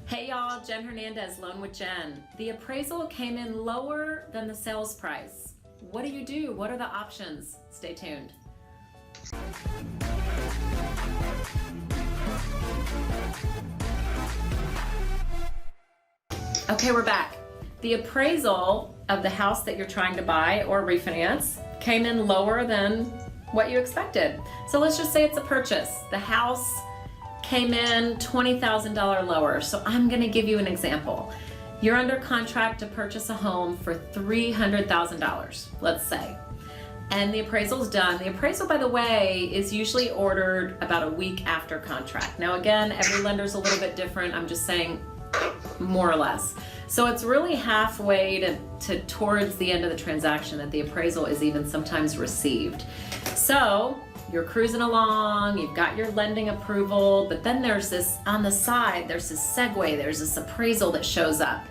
Hey y'all, Jen Hernandez, Loan with Jen. The appraisal came in lower than the sales price. What do? What are the options? Stay tuned. Okay, we're back. The appraisal of the house that you're trying to buy or refinance came in lower than what you expected. So let's just say it's a purchase. The house came in $20,000 lower. So I'm gonna give you an example. You're under contract to purchase a home for $300,000, let's say. And the appraisal's done. The appraisal, by the way, is usually ordered about a week after contract. Now again, every lender's a little bit different. I'm just saying more or less. So it's really halfway to towards the end of the transaction that the appraisal is even sometimes received. So you're cruising along, you've got your lending approval, but then there's this, on the side, there's this segue, there's this appraisal that shows up,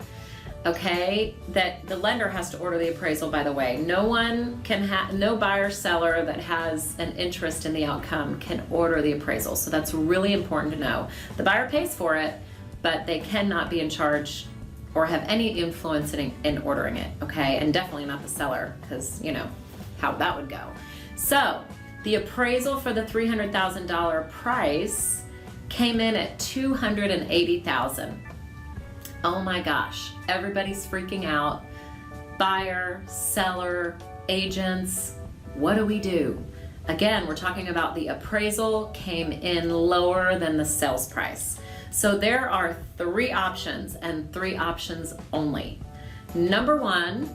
okay? That the lender has to order the appraisal, by the way. No buyer seller that has an interest in the outcome can order the appraisal. So that's really important to know. The buyer pays for it, but they cannot be in charge or have any influence in ordering it, okay? And definitely not the seller, because you know how that would go. So the appraisal for the $300,000 price came in at $280,000. Oh my gosh, everybody's freaking out. Buyer, seller, agents, what do? Again, we're talking about the appraisal came in lower than the sales price. So there are three options and three options only. Number one,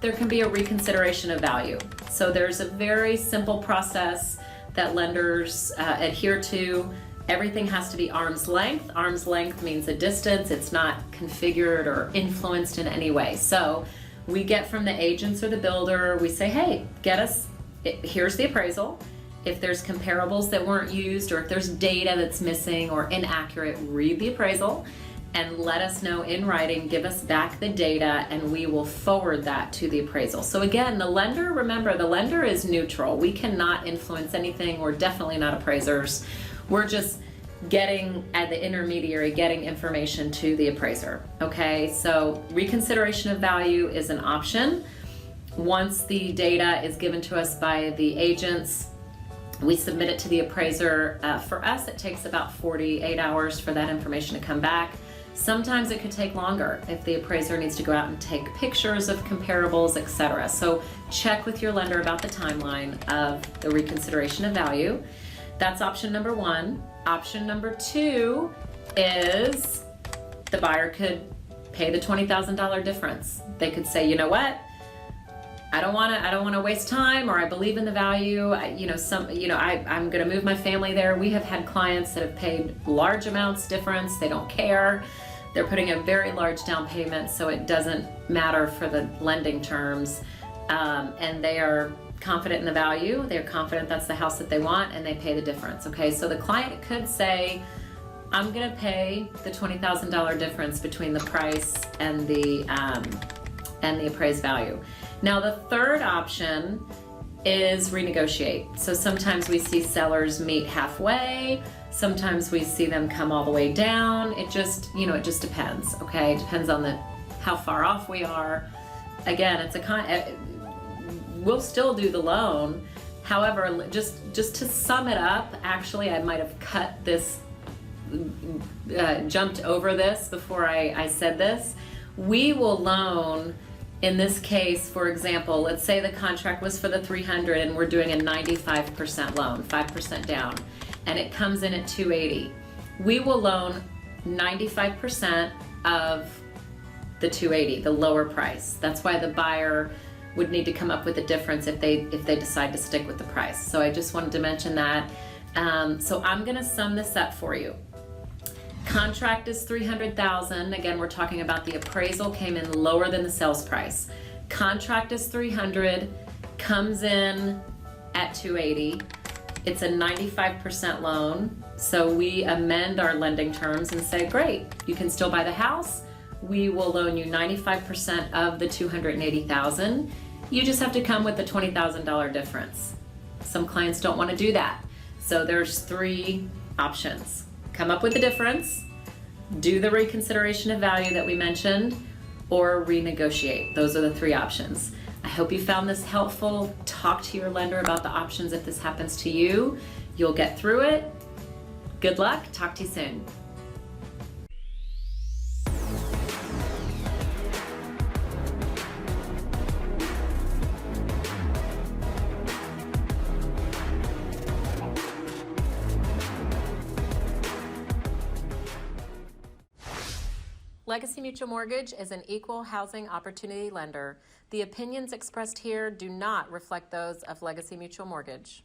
there can be a reconsideration of value. So there's a very simple process that lenders adhere to. Everything has to be arm's length. Arm's length means a distance. It's not configured or influenced in any way. So we get from the agents or the builder, we say, hey, here's the appraisal. If there's comparables that weren't used, or if there's data that's missing or inaccurate, read the appraisal and let us know in writing, give us back the data, and we will forward that to the appraisal. So again, remember, the lender is neutral. We cannot influence anything. We're definitely not appraisers. We're just getting, at the intermediary, getting information to the appraiser, okay? So reconsideration of value is an option. Once the data is given to us by the agents, we submit it to the appraiser. For us, it takes about 48 hours for that information to come back. Sometimes it could take longer if the appraiser needs to go out and take pictures of comparables, etc. So check with your lender about the timeline of the reconsideration of value. That's option number one. Option number two is the buyer could pay the $20,000 difference. They could say, you know what? I don't want to waste time, or I believe in the value. I'm going to move my family there. We have had clients that have paid large amounts difference. They don't care. They're putting a very large down payment, so it doesn't matter for the lending terms. And they are confident in the value. They're confident that's the house that they want, and they pay the difference. Okay, so the client could say, I'm going to pay the $20,000 difference between the price and the appraised value. Now the third option is renegotiate. So sometimes we see sellers meet halfway, sometimes we see them come all the way down. It just depends, okay? It depends on how far off we are. Again, we'll still do the loan. However, just to sum it up, actually I might have cut this, jumped over this before I said this. We will loan. In this case, for example, let's say the contract was for the 300 and we're doing a 95% loan, 5% down, and it comes in at 280. We will loan 95% of the 280, the lower price. That's why the buyer would need to come up with a difference if they decide to stick with the price. So I just wanted to mention that. So I'm gonna sum this up for you. Contract is $300,000. Again, we're talking about the appraisal came in lower than the sales price. Contract is $300,000, comes in at $280,000. It's a 95% loan. So we amend our lending terms and say, great, you can still buy the house. We will loan you 95% of the $280,000. You just have to come with the $20,000 difference. Some clients don't want to do that. So there's three options. Come up with the difference, do the reconsideration of value that we mentioned, or renegotiate. Those are the three options. I hope you found this helpful. Talk to your lender about the options if this happens to you. You'll get through it. Good luck. Talk to you soon. Legacy Mutual Mortgage is an equal housing opportunity lender. The opinions expressed here do not reflect those of Legacy Mutual Mortgage.